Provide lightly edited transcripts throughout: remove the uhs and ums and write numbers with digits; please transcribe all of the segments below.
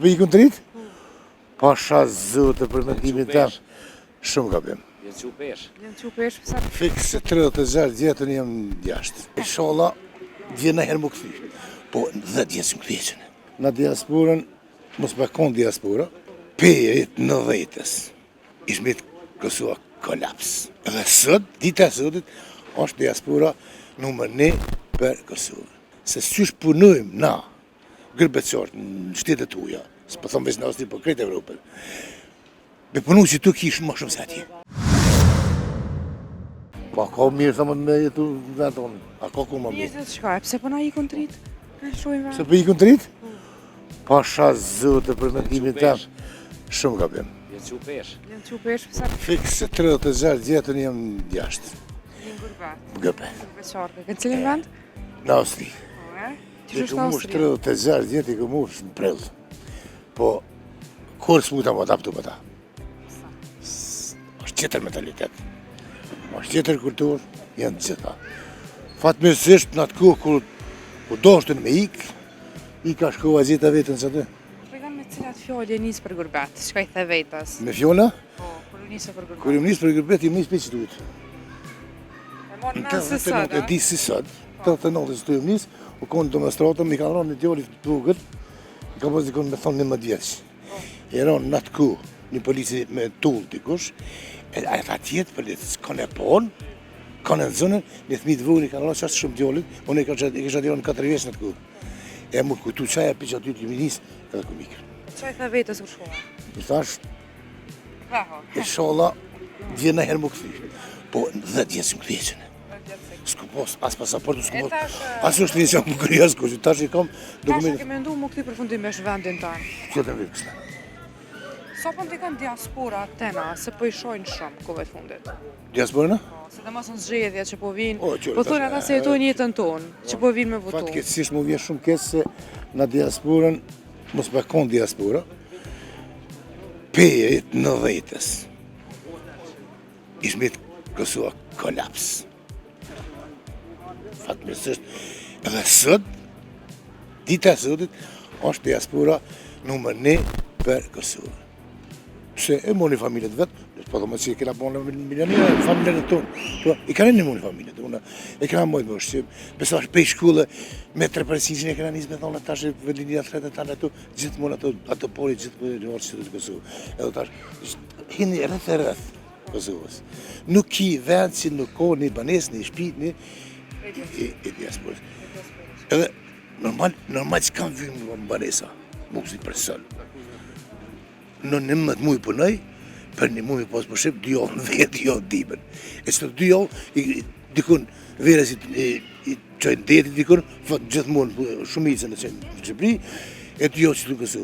për ikën të rritë? Pasha zote për mendimin tem, shumë gabim. Jenë qupesh, pësa? Fiks 36 jetën jam jashtë. Inshallah, vjen herë më këthy. Po, 10 jetë më këthyqen. Në diasporën, mos me konë diaspora, perit në dhejtës, ishmit Kosova kolaps. Dhe sot, dita sotit, është diaspora numër 1 për Kosovë. Se sysh punojmë na, gërbeqartë në shtetet uja, së po thomë veç në Austri, po krejt Evropën, me punu që tu kishë më shumë se atje. Pa ka mirë thëmë me jetu në vend tonë, a ka ku më mirë. Njështë të shkaj, pëse po na ikën të rritë? Se për ikën të rritë? Pasha zote për mendimin tem, shumë gabim. Jenë qupesh, pësa? Fiks 36 jetën jam jashtë. Jenë gurbet. Gëpet. Gërbeqartë. Kënë cilin vend? Në Austri. Që I është këmush Austri? 36 jetë i këmush në prellë. Po, kur s'mu ta më adaptu me ta? Është qëtër mentalitet. Është qëtër kulturë, janë gjitha. Fatmirësisht në atë kohë kur doshtën me i ka shkova gjitha vetën së të. Regan me cilat fjallë e njësë për gurbet, shka i the vetës? Me fjolla, Po, kur u njësë për kur gurbet. jam nisë për gërbet, jam nisë për që duhet. E morë në se sot, E di si sot, 89 të jam nisë, u konë demonstratëm, i ka rronë një djali të bugët, i ka posë dikon me thonë 11 vjeç. E rronë në atë kohë, një polici me tullë dikush, e a e tha tjetë polici, s'kone ponë, kone në zonën, një thmi të vogël i ka rronë qashtë shumë djallit, unë i kisha djallë në 4 vjeç në atë kohë. E mu kujtu qaja për që aty të minis, edhe ku mikër. Qa i the vetës kur shkova? I thash, Vaho. inshallah, vjen herë më këthy. Po, 10 jetë më këthyqen. S'ku pos, as pasaportu s'ku pos. As është një që më kërja s'ku, që tash i kam Tash dokumente. ke mendu më këti përfundimesh vendin tanë. Që të vërë kësna. Sa po ndikon diaspora tena, se po i shojnë shumë kove të fundit? Diasporëna? Se dhe mos në zgjedhja që po vinë, O, qërë, po thonë tash, ata se jetojnë jetën tonë, që po vinë me votu. Fatkeqësisht më vjen shumë keq se në diasporën, mos me konë diaspora, perit në dhejtës, ishmit Kosova kolaps. Fatmirësisht, edhe sot, dita sotit, është diaspora numër 1 për Kosovë. Se e moni familjet vetë, po dhe më që i kena bon milionera, familjet e tonë, po i kena një moni familjet, unë e kena mojtë më shqip, besa është pej shkullë, me 3% e kena njës me thonë, tash e vendinja 3 tanë ato, gjithë mund ato pori, gjithë mund në orë qëtët Kosovë. Edhe tash, hini rreth e rreth Kosovës. Nuk ki vend që nuk ko një banes, një shpit, një i diasporës. Edhe, normal që kam vymë në banesa, më kësi për sëllë. Në 11 mujë punoj, për një mujë posë për shqip, 2 javë në vetë, 2 javë dimen. E që të 2 javë, dikun verës i qojnë detit dikun, fëtë gjithmonë shumicën në qenë në Shqipëri, e 2 javë që të kësu.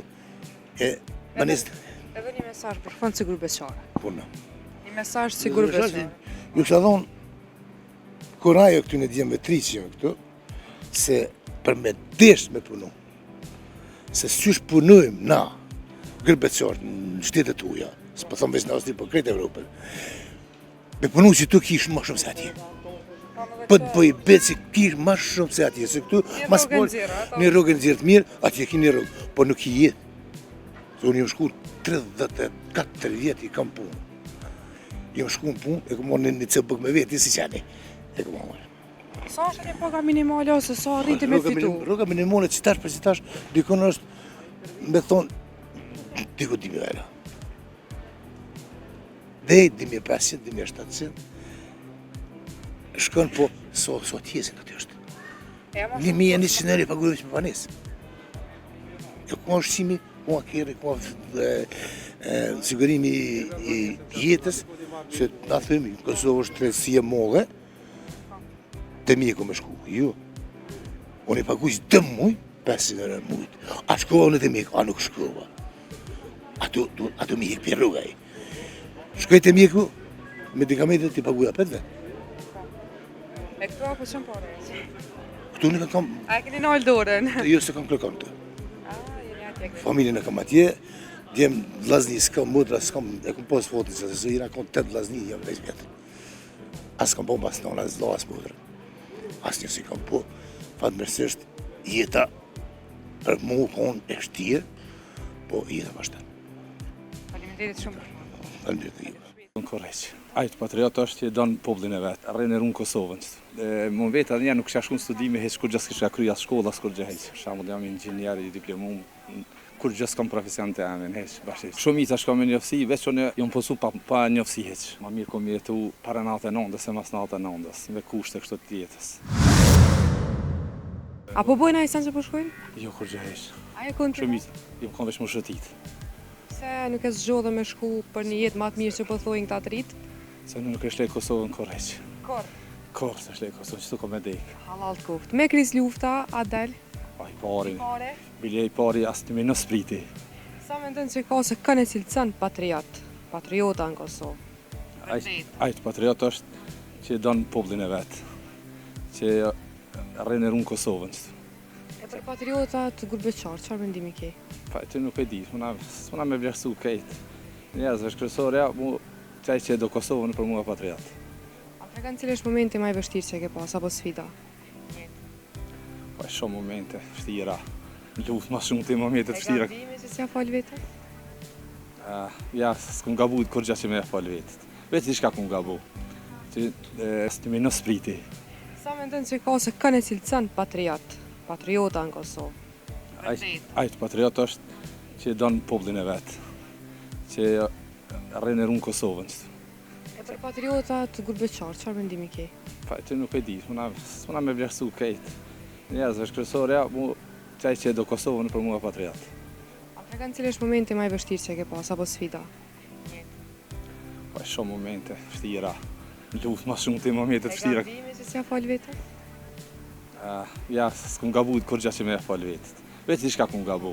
E banesë... Edhe një mesazh për fond si gërbeqare. Puna. Një mesazh si gërbeqare. Ju kësha thonë, kur ajo këtu në djemë tri që jemi këtu, se për me desh me punu, se sysh punojmë na, gërbeqartë në shtetet uja, së po thomë veç në Austri, po krejt Evropën, me punu që tu kishë më shumë se atje. Po të bëj betë që kishë më shumë se atje, se këtu, mas por, një rrugë në zirë të mirë, atje ki një rrugë, po nuk i jetë. Se unë jam shku 34 vjetë i kam punë. Jam shku në punë, e ku morë një cëbëk me vetë, si qani, e ku morë. Sa është një paga minimale ose sa rriti me fitu? Rruga minimale që tash për që tash, dikon është, me thonë, diku 2.000 euro. Dhe 2.500, 2.700, shkon po, so tjesin aty është. 1.100 euro i pagujem që për panesë. E ku është shqimi, ku a kere, ku a sigurimi i jetës, se na thëmi, Kosovë është tretësia molle, të mjeku me shku, ju. Unë i paguj që dëmë muj, 500 euro në mujt. A shkova unë të mjeku, a nuk shkova. Ato mi hek për rruga i. Shkoj të mjeku, me dikametet t'i paguja petve. E këto apo qënë pare? Këtu në kam... A e keni nalë dorën? Jo se kam kërkam të. Jeni atje këtë. Familjen e kam atje, djem vlazni, s'kam mutra, s'kam... E kom pos fotin, se jena kom 8 vlazni, jam 10 vjetë. As kam po mas nona, as lo, as mutra. As një si kam po. Fatmirësisht, jeta për mu konë e shtirë, po jeta vazhdon. Faleminderit shumë. Faleminderit. Korreq. Ajt patriot është që don popullin e vet. Rrenë rrugën Kosovën. Më vetë edhe nuk kisha shkuar në studime hiç kur gjë s'kisha kryer as shkolla as kur gjë hiç. Për shembull jam inxhinier i diplomum. Kur gjë s'kam profesion të amin hiç bashkë. Shumica shkon me njofsi, veç unë jam posu pa njofsi hiç. Më mirë kom jetu para natën 9 se mas natën 9 me kushte kështu të jetës. Apo bojnë ai sense po shkojnë? Jo kur gjë hiç. Ai e kundër. Shumica jam kam veç më shëtit. Se nuk e zgjodhe me shku për një jetë më të mirë që po thojnë këta të rit. Se unë nuk e shlej Kosovën korreq. Kor. Se shlej Kosovën, çto kom me dek. Halal të kuft. Me kris lufta, a del? Ai pari. Pare. Bile i pari as të më në spriti. Sa mendon se ka se kanë cilëson patriota në Kosovë? Ajt patriot është që don popullin e vet. Që rrenë rrugën Kosovën. E për patriotat gurbeqar, çfarë mendimi ke? Pa, ti nuk e di, s'muna me vlerësu kejt. Njerëzve shkresorja, mu qaj që do Kosovën për mua patriot. A tregon cili është momenti më i vështirë që ke pas apo sfida? Pa, shumë momente vështira. Luftë ma shumë të momente të vështira. E gabimi që s'ja fal vetën? Ja, s'kum gabu kur gja që me e fal vetët. Vetë i shka kum gabu. Që s'ti me në spriti. Sa mendon se ka se kanë cilëson patriota në Kosovë? Ajt patriot është që don popullin e vet. Që rrenë rrugën Kosovën. E për patriotat gurbeqar, çfarë mendimi ke? Pa, ti nuk e di, s'muna me vlerësu kejt. Njerëzve shkresorja, mu qaj që do Kosovën për mua patriot. A tregon cili është momenti më i vështirë që ke pas apo sfida? Pa, shumë momente vështira. Luftë ma shumë të momente të vështira. E gabimi që s'ja fal vetën? Ja, s'kum gabu kur gja që me e fal vetët. Vetë i shka kum gabu.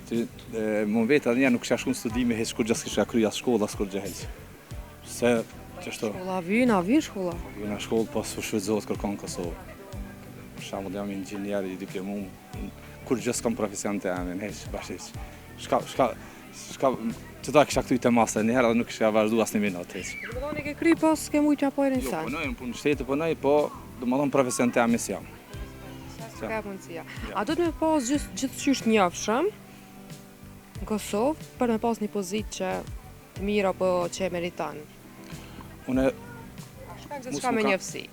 Që më vetë edhe nuk kisha shku në studime hiç kur gja s'kisha kryer as shkolla as kur gjë hiç. Se çështo. Shkolla vjen shkolla. Vjen në shkollë pas u shfrytëzohet kërkon Kosovë. Për shembull jam inxhinier i diplomum. Kur gjë s'kam profesion të amin hiç bashkë. Shka të ta kisha këtu të masa një herë dhe nuk kisha vazhdu as një minutë hiç. Do të thonë ke kry pas ke mujt apo e Jo, rinsan? punoj në punë shtetë, punoj, po do më thonë profesion të amin jam. Ka mundësia. A do të me pas gjithçysh njofshëm në Kosovë për me pas një pozitë që të mirë apo që e meriton? Unë Shkak se s'ka me njofsi.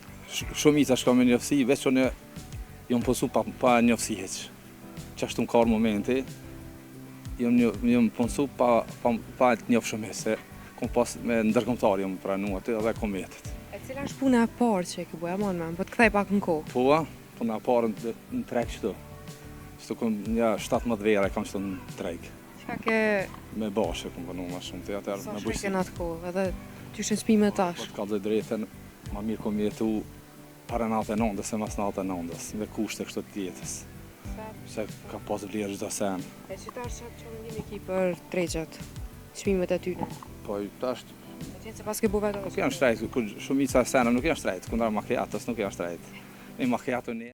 shumica shka me njofsi, veç unë jam posu pa njofsi hiç. Qashtu në karë momenti, jam punësu pa të njofshëm hiç, se kom pas me ndërkombëtar jam pranu aty edhe kom jetët. E cila është puna e parë që e ke bëja mon me, po të kthej pak në kohë. Po na parën në treg qëtu. Qëtu kom një 17 vere kam qëtu në treg. Çka ke Me bashkë kom punu ma shumë të atër sa në shpike bujësi. në atë kohë, edhe ty shën spime Po tash. të ka dhe drejten, ma mirë kom jetu para natën 9 se mas natën 9 me kushte kështu të jetës. Se ka pas vlerë çdo sen. E qytarë që mendimi ki për tregjet, çmimet e tyne. Po tash E qenë se pas ke bu vetë. nuk janë shtrejt, kur shumica sena nuk janë shtrejt, kundar makiatës nuk janë shtrejt. Një makiato një